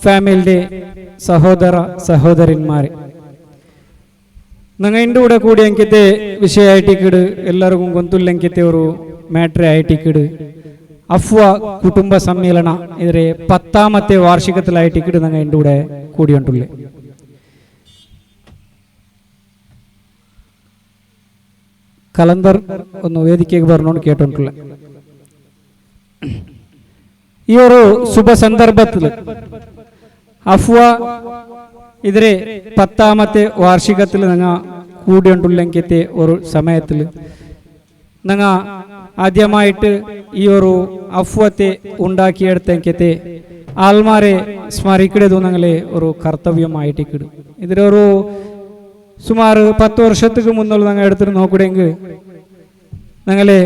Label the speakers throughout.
Speaker 1: ഫാമിലിയുടെ സഹോദര സഹോദരന്മാരെ, ನಂಗೆ ಕೂಡ ಕೂಡಿ ಅಂಕಿತೆ ವಿಷಯ ಐಟಿಕಿಡು ಎಲ್ಲರಿಗೂ ಗೊಂತುಲ್ಲಂಕಿತೆ ಅವರು ಮ್ಯಾಟ್ರೆ ಐಟಿಕಿಡು ಅಫ್ವಾ ಕುಟುಂಬ ಸಮ್ಮೇಳನ ಇದರ 10ാമത്തെ വാർഷികത്തിലായിട്ടിക്കിട് ഞങ്ങൾ എൻ്റെ കൂടെ കൂടിയുണ്ടുള്ളേ. കലണ്ടർ ഒന്ന് വേദിക്കേക്ക് പറഞ്ഞോണ്ട് കേട്ടോണ്ടുള്ള ഈ ഒരു ശുഭ സന്ദർഭത്തിൽ അഫ്വാ ഇതിരെ 10ാമത്തെ വാർഷികത്തിൽ ഞങ്ങൾ കൂടിയുണ്ടുള്ളെങ്കിത്തെ ഒരു സമയത്തിൽ ഞങ്ങൾ ആദ്യമായിട്ട് ഈ ഒരു അഫ്വത്തെ ഉണ്ടാക്കിയെടുത്തെങ്കിത്തെ ആൾമാരെ സ്മരിക്കടത് ഞങ്ങളെ ഒരു കർത്തവ്യമായിട്ടിക്കിടും. ഇതിലൊരു സുമാറ് 10 വർഷത്തേക്ക് മുന്നുള്ള ഞങ്ങൾ എടുത്തിട്ട് നോക്കുകയെങ്കിൽ ഞങ്ങളെ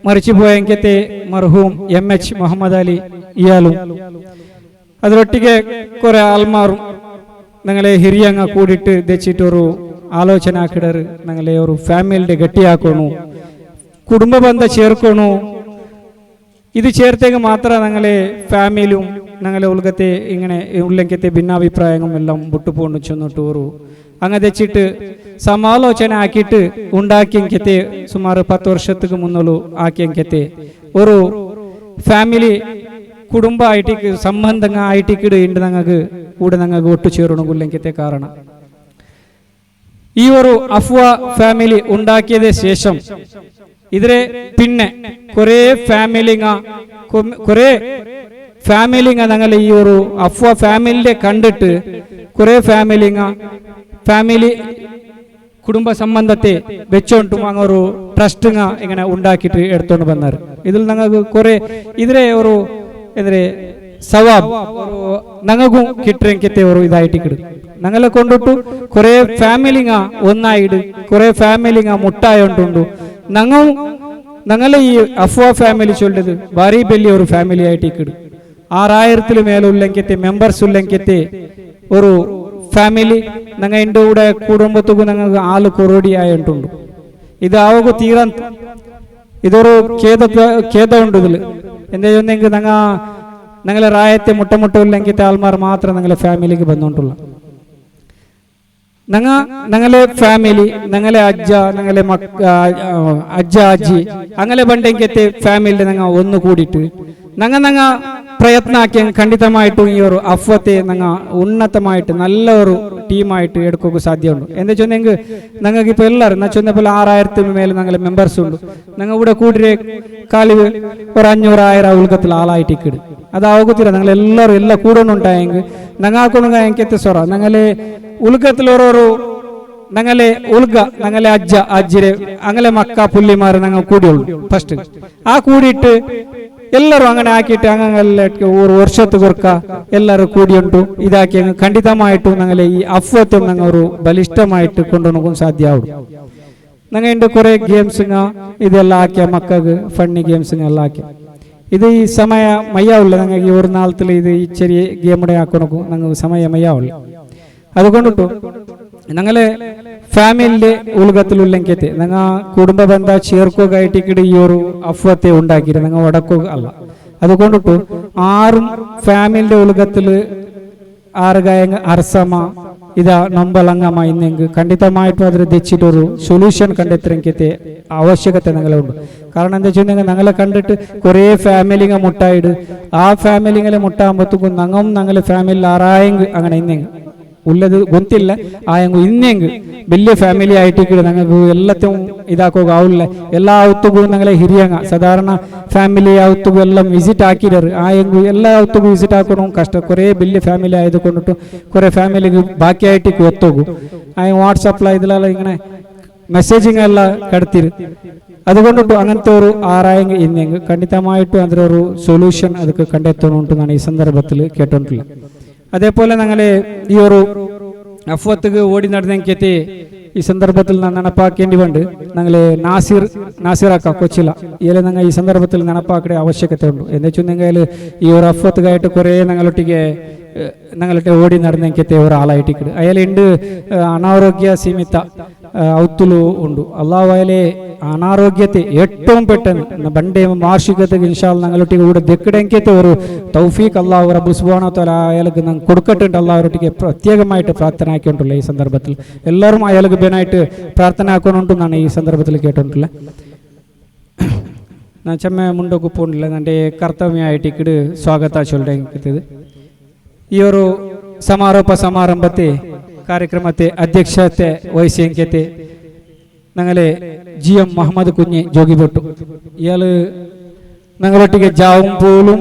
Speaker 1: മരിച്ചു പോയെങ്കിത്തെ മർഹൂം MH മുഹമ്മദ് അലി ഇയാളും അതിലൊട്ടിಗೆ കുറെ ആൾമാരും ഞങ്ങളെ ಹಿರಿಯಂಗ കൂടിയിട്ട് ദച്ചിട്ടൊരു ആലോചന ആക്കിടറ് ഞങ്ങളെ ഒരു ഫാമിലിയുടെ ഗട്ടിയാക്കണു, കുടുംബ ബന്ധം ചേർക്കണു. ഇത് ചേർത്തെങ്കിൽ മാത്രമേ ഞങ്ങളെ ഫാമിലിയും ഞങ്ങളെ ഉലകത്തെ ഇങ്ങനെ ഉള്ളെങ്കത്തെ ഭിന്നാഭിപ്രായങ്ങളും എല്ലാം വിട്ടുപോകണം ചെന്നിട്ട് ഒരു അങ്ങനെ വെച്ചിട്ട് സമാലോചന ആക്കിയിട്ട് ഉണ്ടാക്കിയെങ്കത്തെ സുമാറ് 10 വർഷത്തേക്ക് മുന്നോളൂ ആക്കിയെങ്കത്തെ ഒരു ഫാമിലി കുടുംബ ആയിട്ടിക്ക് സംബന്ധങ്ങൾ ആയിട്ടിക്കിട് ഉണ്ട് ഞങ്ങൾക്ക് കൂടെ ഞങ്ങൾക്ക് ഒട്ടുചേരണമെങ്കിലത്തെ കാരണം ഈ ഒരു അഫ്വാ ഫാമിലി ഉണ്ടാക്കിയത് ശേഷം ഇതിലെ പിന്നെ കുറെ ഫാമിലിങ്ങ ഞങ്ങൾ ഈ ഒരു അഫ്വാ ഫാമിലിയെ കണ്ടിട്ട് കുറെ ഫാമിലി കുടുംബ സംബന്ധത്തെ വെച്ചോണ്ടും അങ്ങ് ഒരു ട്രസ്റ്റിങ്ങ ഇങ്ങനെ ഉണ്ടാക്കിയിട്ട് എടുത്തോണ്ട് വന്നാറ്. ഇതിൽ ഞങ്ങൾക്ക് കുറെ ഇതിലെ ഒരു എതിരെ സവാബ് ഞങ്ങൾക്കും കിട്ടുമെങ്കിത്തെ ഒരു ഇതായിട്ട് കിടും. ഞങ്ങളെ കൊണ്ടിട്ടു കുറെ ഫാമിലിങ്ങ ഒന്നായിട്ട് കുറെ ഫാമിലിങ്ങ മുട്ടായോണ്ടുണ്ടു. ഞങ്ങളെ ഈ അഫ്വാ ഫാമിലി ചൊല്ലത് ഭാരി വലിയ ഒരു ഫാമിലി ആയിട്ട് കിടും. 6000 മേലുള്ളെങ്കിത്തെ മെമ്പേഴ്സ് ഉള്ളെങ്കിത്തെ ഒരു ഫാമിലി ഞങ്ങൾ എൻ്റെ കൂടെ കുടുംബത്തുക്കും ഞങ്ങൾക്ക് ആള് കൊറോടി ആയിട്ടുണ്ട്. ഇതാവുക തീരാൻ ഇതൊരു ഖേദമുണ്ട് ഇതിൽ. എന്താ ചൊന്നെങ്കിൽ ഞങ്ങളെ റായത്തെ മുട്ടമുട്ടില്ലെങ്കിത്തെ ആൾമാർ മാത്രം ഞങ്ങളെ ഫാമിലിക്ക് വന്നോണ്ടുള്ള ഞങ്ങളെ ഫാമിലി ഞങ്ങളെ ഞങ്ങളെ അജ്ജ അജ്ജി അങ്ങനെ പണ്ടെങ്കിത്തെ ഫാമിലിയുടെ ഞങ്ങൾ ഒന്ന് കൂടിയിട്ട് ഞങ്ങൾ പ്രയത്നാക്കി ഖണ്ഡിതമായിട്ടും ഈ ഒരു അഫ്വത്തെ ഞങ്ങൾ ഉന്നതമായിട്ട് നല്ല ഒരു ടീമായിട്ട് എടുക്കുക സാധ്യമുണ്ട്. എന്താ ചൊന്നെങ്കിൽ ഞങ്ങൾക്ക് ഇപ്പോൾ എല്ലാവരും ഞാൻ ചൊന്നപ്പോൾ 6000 മേലെ ഞങ്ങളെ മെമ്പേഴ്സ് ഉണ്ട്. ഞങ്ങൾ ഇവിടെ കൂടിയ കാലി ഒരു 500,000 ഉൽക്കത്തിൽ ആളായിട്ട് ഇക്കിടും. അതാവുകത്തില്ല ഞങ്ങൾ എല്ലാവരും എല്ലാം കൂടെ ഉണ്ടായെങ്കിൽ ഞങ്ങൾക്കൊന്നും എനിക്കത്തെ സ്വറ ഞങ്ങളെ ഉൽക്കത്തിൽ ഓരോരോ ഞങ്ങളെ ഉൽഗ ഞങ്ങളെ അജ്ജിരെ അങ്ങനെ മക്ക പുള്ളിമാർ ഞങ്ങൾ കൂടിയുള്ളൂ. ഫസ്റ്റ് ആ കൂടിയിട്ട് എല്ലാവരും അങ്ങനെ ആക്കിയിട്ട് അങ്ങനെ ഒരു വർഷത്തുകൊർക്ക എല്ലാവരും കൂടിയുണ്ടു ഇതാക്കി ഖണ്ഡിതമായിട്ടും ഞങ്ങളെ ഈ അഫ്വത്വം ഞങ്ങൾ ഒരു ബലിഷ്ഠമായിട്ട് കൊണ്ടുപോകാൻ സാധ്യമാവും. ഞങ്ങൾ എൻ്റെ കുറെ ഗെയിംസിങ്ങ ഇതെല്ലാം ആക്കിയ മക്കൾക്ക് ഫണ്ണി ഗെയിംസിങ്ങ എല്ലാം ആക്കിയ ഇത് ഈ സമയ മയ്യാവില്ല. ഞങ്ങൾക്ക് ഈ ഒരു നാളത്തിൽ ഇത് ഈ ചെറിയ ഗെയിമുടെ ആക്കണക്കും ഞങ്ങൾക്ക് സമയ മയ്യാവില്ല. അതുകൊണ്ടിട്ടു ഞങ്ങളെ ഫാമിലിന്റെ ഉലകത്തിലുള്ളെങ്കിത്തെ ഞങ്ങൾ കുടുംബ ബന്ധ ചേർക്കുകയായിട്ടിക്കിടെ ഈ ഒരു അഫ്വത്തെ ഉണ്ടാക്കിയിട്ട് ഞങ്ങൾ വടക്കുക അല്ല. അതുകൊണ്ടിട്ടു ആറും ഫാമിലിന്റെ ഉലകത്തിൽ ആറുകായ അർസമ ഇതാ നമ്പലംഗമ ഇന്നെങ്കിൽ ഖണ്ഡിതമായിട്ടും അതിൽ തെച്ചിട്ടൊരു സൊല്യൂഷൻ കണ്ടെത്തിയെങ്കിത്തെ ആവശ്യകത ഞങ്ങളുണ്ട്. കാരണം എന്താ വെച്ചിട്ടുണ്ടെങ്കിൽ ഞങ്ങളെ കണ്ടിട്ട് കുറേ ഫാമിലിങ്ങ മുട്ടായിട്ട് ആ ഫാമിലിങ്ങളെ മുട്ടാകുമ്പോഴത്തേക്കും ഞങ്ങളെ ഫാമിലിയിൽ ആറായെങ്കിൽ അങ്ങനെ ഇന്നെങ്കിൽ ഉള്ളത് ഗൊന്തില്ല ആയെങ്കിൽ ഇന്നെങ്കിൽ വലിയ ഫാമിലി ആയിട്ടിക്കിട് ഞങ്ങൾക്ക് എല്ലാത്തും ഇതാക്കുക ആവില്ല. എല്ലാ ഔത്തുകളും ഞങ്ങളെ ಹಿರಿಯಂಗ സാധാരണ ഫാമിലി ഔത്തുകൾ എല്ലാം വിസിറ്റ് ആക്കിയിടാറ് ആയെങ്കിൽ എല്ലാ ഔത്തുകളും വിസിറ്റ് ആക്കണം കഷ്ടം. കുറേ വലിയ ഫാമിലി ആയത് കൊണ്ടിട്ട് കുറേ ഫാമിലിക്ക് ബാക്കിയായിട്ടേക്ക് ഒത്തുപോകും. ആ വാട്സാപ്പിൽ ഇതിലെല്ലാം ഇങ്ങനെ മെസ്സേജിങ് എല്ലാം കടത്തിരും. അതുകൊണ്ടിട്ട് അങ്ങനത്തെ ഒരു ആറായെങ്കിൽ ഇന്നെങ്കിൽ ഖണ്ഡിതമായിട്ടും അതിലൊരു സൊല്യൂഷൻ അതൊക്കെ കണ്ടെത്തണമെന്ന് ഞാൻ ഈ സന്ദർഭത്തിൽ കേട്ടോണ്ടില്ല. അതേപോലെ ഞങ്ങളെ ഈ ഒരു അഫ്വത്തുക്ക് ഓടി നടന്നെങ്കിത്തെ ഈ സന്ദർഭത്തിൽ നടപ്പാക്കേണ്ടി വേണ്ട ഞങ്ങളെ നാസിറാക്ക കൊച്ചില ഇതിൽ ഞങ്ങൾ ഈ സന്ദർഭത്തിൽ നടപ്പാക്കേണ്ട ആവശ്യകത ഉണ്ട്. എന്ന് വെച്ചിട്ടുണ്ടെങ്കിൽ ഈ ഒരു അഫ്വത്തുകായിട്ട് കുറേ ഞങ്ങളുടെ ഓടി നടന്നെങ്കിത്തെ ഒരാളായിട്ടിക്കിട് അയാളുണ്ട് അനാരോഗ്യ സീമിത ഔത്തുലു ഉണ്ട്. അള്ളാഹു അയലെ അനാരോഗ്യത്തെ ഏറ്റവും പെട്ടെന്ന് ബണ്ടേ വാർഷികത്തേക്ക് ഇൻഷാല്ല ഞങ്ങളൊട്ടിക്ക് കൂടെ ദക്കിടങ്കത്തെ ഒരു തൗഫീഖ് അള്ളാഹു റബ്ബ് സുബ്ഹാനഹു വ തആല അയാൾക്ക് കൊടുക്കട്ടുണ്ട്. അള്ളാഹുരൊട്ടിക്ക് പ്രത്യേകമായിട്ട് പ്രാർത്ഥന ആക്കിയിട്ടുള്ള ഈ സന്ദർഭത്തിൽ എല്ലാവരും അയാൾക്ക് ബനായിട്ട് പ്രാർത്ഥന ആക്കണമെന്നാണ് ഈ സന്ദർഭത്തിൽ കേട്ടിട്ടുള്ളത്. ನಾನು ಚೆಮ್ಮೆ ಮುಂಡೋಗು ಪೋಂಡಿಲ್ಲ ನಂಡೆ ಕರ್ತವ್ಯ ಆಯ್ಟಿಕಿಡು ಸ್ವಾಗತ ಚೊಲ್ಲೆಂಕಿದ್ದು ಇವರು ಸಮಾರೋಪ ಸಮಾರಂಭತೆ ಕಾರ್ಯಕ್ರಮತೆ ಅಧ್ಯಕ್ಷತೆ ವಹಿಸಿಂಕತೆ ഞങ്ങളെ GM മുഹമ്മദ് കുഞ്ഞ് ജോഗിപൊട്ടു. ഇയാൾ ഞങ്ങളൊട്ടിക്ക് ജാവും പോലും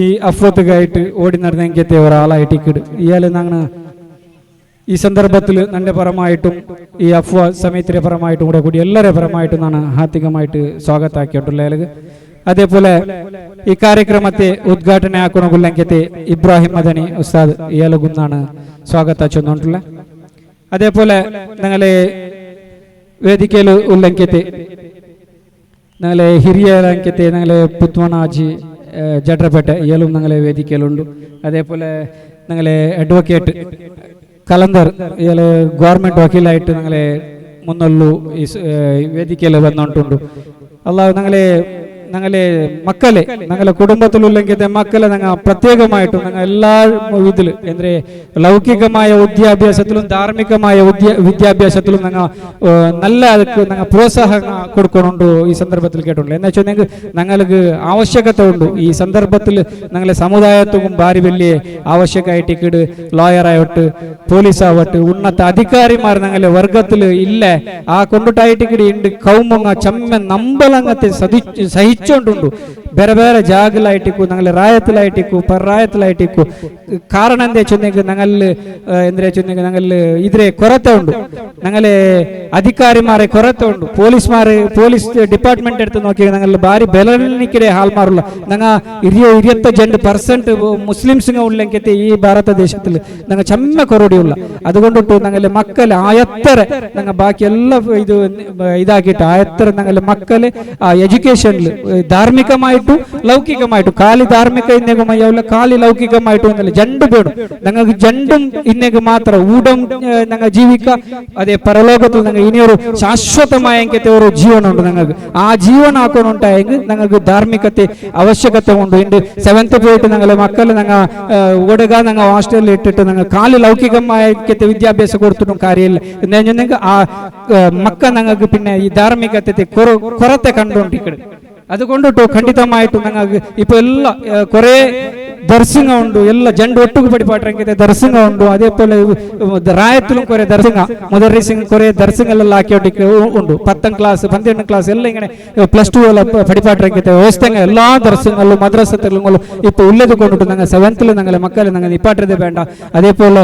Speaker 1: ഈ അഫ്രത്തുകായിട്ട് ഓടി നടന്നെങ്കിലത്തെ ഒരാളായിട്ടിക്കിട്. ഇയാൾ ഞങ്ങൾ ഈ സന്ദർഭത്തിൽ എൻ്റെ പരമായിട്ടും ഈ അഫ്വ സമയത്തിൻ്റെ പരമായിട്ടും കൂടി എല്ലാവരുടെ പരമായിട്ടും ഞാൻ ഹാർദികമായിട്ട് സ്വാഗതമാക്കിയിട്ടുള്ള അയാൾക്ക്. അതേപോലെ ഈ കാര്യക്രമത്തെ ഉദ്ഘാടന ആക്കണമെങ്കിലത്തെ ഇബ്രാഹിം മദനി ഉസ്താദ് ഇയാൾക്കുന്നാണ് സ്വാഗത ചെന്നുകൊണ്ടുള്ളത്. അതേപോലെ ഞങ്ങളെ വേദിക്കയിൽ ഉല്ലംഘ്യത്തെ ഞങ്ങളെ ഹിരിയലംഘ്യത്തെ ഞങ്ങളെ പുത്മനാജി ജഡ്രപേട്ട ഇയാളും ഞങ്ങളെ വേദിക്കയിലുണ്ട്. അതേപോലെ ഞങ്ങളെ അഡ്വക്കേറ്റ് കലന്തർ ഇയാൾ ഗവൺമെൻറ് വക്കീലായിട്ട് ഞങ്ങളെ മുന്നോട്ടു ഈ വേദിക്കയിൽ വന്നുകൊണ്ടുണ്ട്. അള്ളാഹു ഞങ്ങളെ മക്കളെ ഞങ്ങളെ കുടുംബത്തിലുള്ളെങ്കിലത്തെ മക്കളെ ഞങ്ങൾ പ്രത്യേകമായിട്ടും ഞങ്ങൾ എല്ലാ ഇതിൽ എന്തെ ലൗകികമായ വിദ്യാഭ്യാസത്തിലും ധാർമ്മികമായ വിദ്യാഭ്യാസത്തിലും ഞങ്ങൾ നല്ല ಅದಕ್ಕೆ ഞങ്ങൾ പ്രോത്സാഹനം കൊടുക്കുന്നുണ്ട്. ഈ സന്ദർഭത്തിൽ കേട്ടിട്ടുണ്ട്. എന്ന് വെച്ചാൽ ഞങ്ങൾക്ക് ആവശ്യകത ഉണ്ട്. ഈ സന്ദർഭത്തിൽ ഞങ്ങളെ സമുദായത്തും ഭാരി വലിയ ആവശ്യമായിട്ട് ലോയർ ആവട്ടെ പോലീസ് ആവട്ടെ ഉന്നത അധികാരിമാർ ഞങ്ങളെ വർഗത്തിൽ ഇല്ല. ആ കൊണ്ടിട്ടായിട്ട് ഉണ്ട് കൗമങ്ങ ചമ്മ നമ്പലങ്ങത്തെ സഹിച്ചുകൊണ്ടുണ്ട്. ಬೇರೆ ಬೇರೆ ಜಾಗಲಾಯ್ಟಿಕ್ಕು ഞങ്ങളെ റായത്തിലായിട്ടിക്കു പറായത്തിലായിട്ടിക്കു. കാരണം എന്താ വെച്ചെങ്കിൽ ഞങ്ങളിൽ എന്താ വെച്ചെങ്കിൽ ഞങ്ങളിൽ ഇതിരെ കൊറത്തെ ഉണ്ട്. ഞങ്ങളെ അധികാരിമാരെ കൊറത്തെ ഉണ്ട്. പോലീസ് ഡിപ്പാർട്ട്മെന്റ് എടുത്ത് നോക്കിയാൽ ഞങ്ങൾ ഭാരി ബലനിക്കിടെ ഹാൽമാറുള്ള ഞങ്ങൾ 25% മുസ്ലിംസ് ഉള്ളെങ്കിൽ ഈ ഭാരത ദേശത്തിൽ ഞങ്ങൾ ചമ്മ കൊറോടിയുള്ള. അതുകൊണ്ടിട്ട് ഞങ്ങളുടെ മക്കളെ ആയത്തര ഞങ്ങൾ ബാക്കി എല്ലാ ഇതാക്കിയിട്ട് ആയത്തര ഞങ്ങളുടെ മക്കളെ എഡ്യൂക്കേഷനിൽ ಧಾರ್ಮಿಕമായിട്ടും ലൗകികമായിട്ടും കാലി ധാർമ്മിക ഇന്നേക്കുമയ്യാവില്ല കാലി ലൗകികമായിട്ടും എന്നല്ല ജണ്ട് വേണം ഞങ്ങൾക്ക്. ജണ്ടും ഇന്നേക്ക് മാത്രം ഊടം ഞങ്ങൾ ജീവിക്കുക. അതേ പരലോകത്തിൽ ഞങ്ങൾ ഇനിയൊരു ശാശ്വതമായ ഒരു ജീവനുണ്ട്. ഞങ്ങൾക്ക് ആ ജീവനാക്കണുണ്ടായെങ്കിൽ ഞങ്ങൾക്ക് ധാർമ്മികത്തെ ആവശ്യകത ഉണ്ട്. എൻ്റെ 7th പോയിട്ട് ഞങ്ങളെ മക്കളെ ഞങ്ങൾ ഓടുക ഞങ്ങൾ ഹോസ്റ്റലിൽ ഇട്ടിട്ട് ഞങ്ങൾ കാലി ലൗകികമായ വിദ്യാഭ്യാസം കൊടുത്തിട്ടും കാര്യമില്ല. എന്താ വെച്ചാൽ ആ മക്ക ഞങ്ങൾക്ക് പിന്നെ ഈ ധാർമ്മികത്തെ കുറത്തെ കണ്ടുകൊണ്ടിരിക്കണം. അതുകൊണ്ടിട്ടു ಖಂಡಿತമായിട്ടും ഞങ്ങൾക്ക് ഇപ്പോൾ എല്ലാ കുറേ ദർശന ഉണ്ട്. ಎಲ್ಲ ಜಂಡು ಒಟ್ಟಿಗೆ ಪಡಿಪಾಟ್ರಂಗಿದೆ ದರ್ಶನ ಉಂಟು. അതേപോലെ റായത്തിലും കുറേ ദർശന മുദർരിസിംഗ് കുറേ ദർശനങ്ങളെല്ലാം ആക്കിയോട്ടിക്ക് ഉണ്ട്. 10th ക്ലാസ് 12th ക്ലാസ് എല്ലാം ഇങ്ങനെ +2 എല്ലാം പഠിപ്പാട്ടെങ്കിൽ വ്യവസ്ഥ എല്ലാ ദർശനങ്ങളും മദ്രസത്തിലും ഇപ്പോൾ ഉള്ളത് കൊണ്ടിട്ട് ഞങ്ങൾ 7th ഞങ്ങളെ മക്കളെ ഞങ്ങൾ നിപ്പാട്ടത് വേണ്ട. അതേപോലെ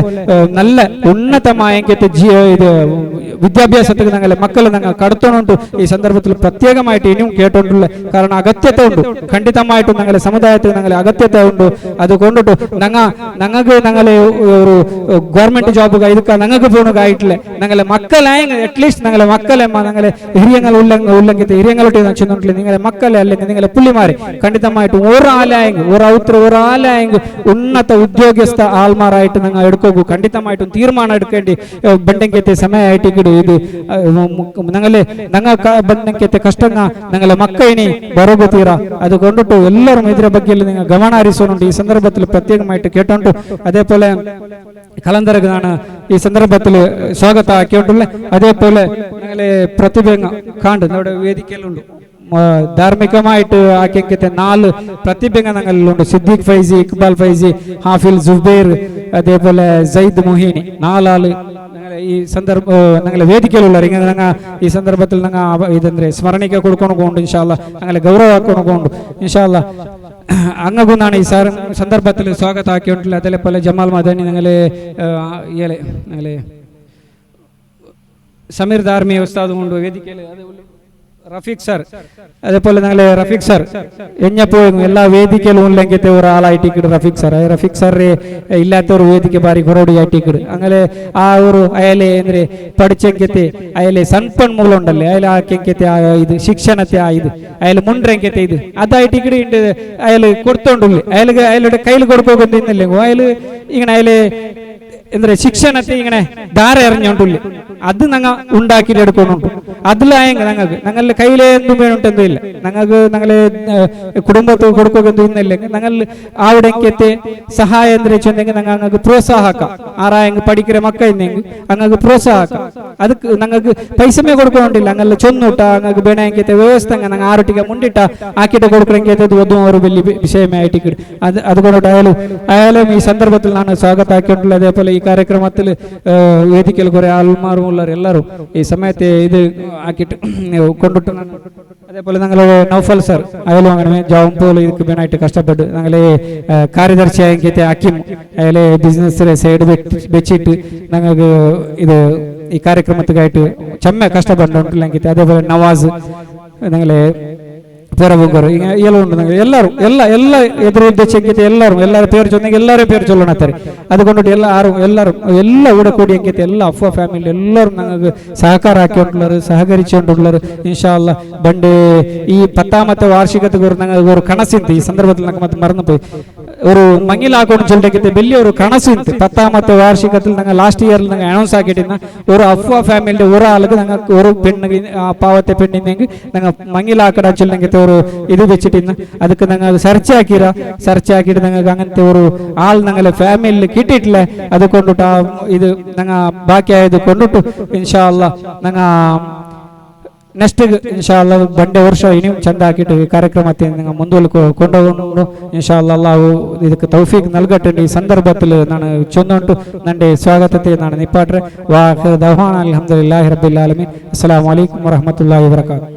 Speaker 1: നല്ല ഉന്നതമായ ഇത് വിദ്യാഭ്യാസത്തിൽ ഞങ്ങളെ മക്കളെ ഞങ്ങൾ കടത്തണുണ്ട്. ഈ സന്ദർഭത്തിൽ പ്രത്യേകമായിട്ട് ഇനിയും കേട്ടോണ്ടുള്ള കാരണം അഗത്യത ഉണ്ട്. ಖಂಡಿತമായിട്ടും ഞങ്ങളെ സമുദായത്തിൽ ഞങ്ങളെ അഗത്യത ഉണ്ട്. അതുകൊണ്ടിട്ട് ഞങ്ങൾക്ക് ഞങ്ങളെ ഒരു ഗവൺമെന്റ് ജോബ് ഇതൊക്കെ ഞങ്ങൾക്ക് പോകണമായിട്ടില്ല. ഞങ്ങളെ മക്കളായ അറ്റ്ലീസ്റ്റ് ഞങ്ങളെ മക്കളെ ഞങ്ങളെ ഹിരിയങ്ങൾ ഉള്ളെങ്കിൽ ഹിരിയങ്ങളോട്ട് ചെന്നിട്ടില്ല. നിങ്ങളെ മക്കളെ അല്ലെങ്കിൽ നിങ്ങളെ പുള്ളിമാരെ ಖಂಡಿತമായിട്ടും ഒരാളായെങ്കിൽ ഉന്നത ഉദ്യോഗസ്ഥ ആൾമാരായിട്ട് ഞങ്ങൾ എടുക്കൂ. ಖಂಡಿತമായിട്ടും തീരുമാനം എടുക്കേണ്ടി ബണ്ടെങ്കത്തെ സമയമായിട്ട് ഇത് ഞങ്ങൾ ബണ്ടെങ്കത്തെ കഷ്ടങ്ങ ഞങ്ങളെ മക്കയിനി ബറോഗു തീര. അതുകൊണ്ടിട്ട് എല്ലാവരും ഇതിന്റെ ಬಗ್ಗೆ നിങ്ങൾ ಗಮನ ಹರಿಸೋಣುಂಟು. ഈ സന്ദർഭത്തിൽ പ്രത്യേകമായിട്ട് കേട്ടോണ്ടു. അതേപോലെ കലന്തരനാണ് ഈ സന്ദർഭത്തിൽ സ്വാഗതം ആക്കിയിട്ടുള്ള. അതേപോലെ ഞങ്ങളെ പ്രതിഭ കാണ്ട് നമ്മുടെ വേദിക്കലുണ്ട്. ധാർമ്മികമായിട്ട് ആക്കിയത്തെ 4 പ്രതിഭകൾ ഞങ്ങളിലുണ്ട്. സിദ്ദീഖ് ഫൈസി, ഇക്ബാൽ ഫൈസി, ഹാഫിൽ ജുബൈർ, അതേപോലെ സയ്യിദ് മുഹീനി 4 ആള് ഈ ഞങ്ങളെ വേദിക്കലുള്ള ഞങ്ങൾ ഈ സന്ദർഭത്തിൽ ഞങ്ങൾ ഇതെന്താ സ്മരണിക്ക കൊടുക്കണകൊണ്ട് ഇൻഷാല്ല ഞങ്ങളെ ഗൗരവമാക്കണകൊണ്ട് ഇൻഷാല്ല അങ്ങകുന്നാണ് ഈ സന്ദർഭത്തിൽ സ്വാഗതം ആക്കിയിട്ടുള്ളത്. അതേപോലെ ജമാൽ മദനി ഞങ്ങളെ സമീർ ധാർമി ഉസ്താദ് കൊണ്ട് വേദിക്കൽ റഫീഖ് സർ. അതേപോലെ ഞങ്ങളെ റഫീഖ് സർ എഞ്ഞപ്പോഴും എല്ലാ വേദിക്കലും ഉള്ളെങ്കിലത്തെ ഒരാളായിട്ടിക്കിട് റഫീഖ് സാറ് ഇല്ലാത്ത ഒരു വേദിക്ക് ഭാരി കുറോടി ആയിട്ടിക്കിട്. അങ്ങനെ ആ ഒരു അയാളെ എന്തെ പഠിച്ചെങ്കത്തെ അയാളെ സൺപൺ മൂലമുണ്ടല്ലേ അയാൾ ആക്കിയത്തെ ഇത് ശിക്ഷണത്തെ ഇത് അയാൾ മുണ്ടെങ്കത്തെ ഇത് അതായിട്ടിക്കിട് ഉണ്ട്. അയാൾ കൊടുത്തോണ്ടുള്ളു അയാളുടെ കയ്യിൽ കൊടുക്കുന്നില്ലേ അയാൾ ഇങ്ങനെ അയാളെ എന്താ ശിക്ഷണത്തെ ഇങ്ങനെ ധാര എറിഞ്ഞോണ്ടില്ല അത് ഞങ്ങൾ ഉണ്ടാക്കിയിട്ട് എടുക്കുന്നുണ്ട് അതിലായെങ്കിൽ ഞങ്ങളുടെ കയ്യിലെ എന്തും വേണ്ടിട്ടെന്തും ഇല്ല ഞങ്ങൾക്ക് ഞങ്ങളെ കുടുംബത്തിൽ കൊടുക്കുകയെന്നില്ലെങ്കിൽ ഞങ്ങൾ ആവിടെങ്കത്തെ സഹായം എന്താ വെച്ചെങ്കിൽ ഞങ്ങൾക്ക് പ്രോത്സാഹക്കാം ആറായെങ്കിൽ പഠിക്കുന്ന മക്കളെങ്കിൽ ഞങ്ങൾക്ക് പ്രോത്സാഹക്കാം അത് ഞങ്ങൾക്ക് പൈസമേ കൊടുക്കുന്നുണ്ടില്ല ഞങ്ങൾ ചൊന്നിട്ട ഞങ്ങൾക്ക് വേണമെങ്കിൽ വ്യവസ്ഥ ഞങ്ങൾ ആറൊട്ടിക്ക് മുണ്ടിട്ട ആക്കിയിട്ട് കൊടുക്കണമെങ്കിൽ അതും ഒരു വലിയ വിഷയമേ ആയിട്ട് അതുകൊണ്ടിട്ട് അയാളും ഈ സന്ദർഭത്തിൽ ഞാൻ സ്വാഗതമാക്കിയിട്ടുള്ളത് അതേപോലെ ഈ കാര്യക്രമത്തിൽ വേദിക്കൽ കുറെ ആൾമാരും ഉള്ളവർ എല്ലാവരും ഈ സമയത്ത് ഇത് ആക്കിയിട്ട് കൊണ്ടിട്ട് അതേപോലെ ഞങ്ങൾ നൗഫൽ സർ അയാളും അങ്ങനെ ജോബ് പോലെ ഇതിക്ക് വേണമായിട്ട് കഷ്ടപ്പെട്ട് ഞങ്ങളെ കാര്യദർശിയായി അക്കിം അയാളെ ബിസിനസ്സിലെ സൈഡ് വെച്ചിട്ട് ഞങ്ങൾക്ക് ഇത് ഈ കാര്യക്രമത്തിനായിട്ട് ചെമ്മ കഷ്ടപ്പെട്ടുണ്ടെങ്കിൽ അതേപോലെ നവാസ് ഞങ്ങളെ പിറവുകർ ഇയാളുണ്ട് എല്ലാവരും എല്ലാ എതിരുദ്ദേശിക്കത്തെ എല്ലാവരും പേര് ചൊന്നെങ്കിൽ എല്ലാവരും പേര് ചൊല്ലണത്തരെ അതുകൊണ്ടിട്ട് എല്ലാവരും ഇവിടെ കൂടിയെങ്കിൽ എല്ലാ അഫ്വ ഫാമിലി എല്ലാവരും ഞങ്ങൾക്ക് സഹകാരാക്കിക്കൊണ്ടുള്ളവർ സഹകരിച്ചുകൊണ്ടുള്ളവർ ഇൻഷാ അല്ലാ പണ്ട് ഈ 10ാമത്തെ വാർഷികത്തിൽ ഞങ്ങൾക്ക് ഒരു കണസിന്ത് ഈ സന്ദർഭത്തിൽ ഞങ്ങൾക്ക് മറന്നുപോയി ഒരു മങ്ങിലാക്കോന്ന് ചൊല്ലിട്ട് വലിയൊരു കണസിന്ത് 10ാമത്തെ വാർഷികത്തിൽ ഞങ്ങൾ ലാസ്റ്റ് ഇയറിൽ ഞങ്ങൾ അനൗൺസ് ആക്കിയിട്ടിരുന്ന ഒരു അഫ്വ ഫാമിലിന്റെ ഒരാൾക്ക് ഞങ്ങൾക്ക് ഒരു പെണ്ണ് പാവത്തെ പെണ്ണിനെങ്കിൽ ഞങ്ങൾ മങ്ങിലാക്കട ചൊല്ലെങ്കിൽ ഒരു ഇത് വെച്ചിട്ട് അതൊക്കെ ഞങ്ങൾ സെർച്ച് ആക്കിയിട്ട് ഞങ്ങൾക്ക് അങ്ങനത്തെ ഒരു ആൾ ഞങ്ങളെ ഫാമിലിയിൽ കിട്ടിയിട്ടില്ല അത് കൊണ്ടിട്ട് ഇത് ഞങ്ങൾ ബാക്കിയായത് കൊണ്ടിട്ട് ഇൻഷാ അല്ലാ ഞങ്ങൾ നെക്സ്റ്റ് ഇൻഷാ അല്ലാ ബണ്ടേ വർഷം ഇനിയും ചന്താക്കിയിട്ട് ഈ കാര്യക്രമത്തെ നിങ്ങൾ മുന്നോട്ട് കൊണ്ടുപോകുന്നു ഇൻഷാ അല്ലാ അല്ലാഹു ಇದಕ್ಕೆ തൗഫീഖ് നൽകട്ടെ ഈ സന്ദർഭത്തിൽ ನಾನು ചൊന്നുകൊണ്ട് നന്റെ സ്വാഗതത്തെ ನಾನು നിപ്പാട്ടെ വാ ദഹ്വാന അൽഹംദുലില്ലാഹി റബ്ബിൽ ആലമീൻ അസ്സലാമു അലൈക്കും വറഹ്മത്തുള്ളാഹി വബറകാതുഹു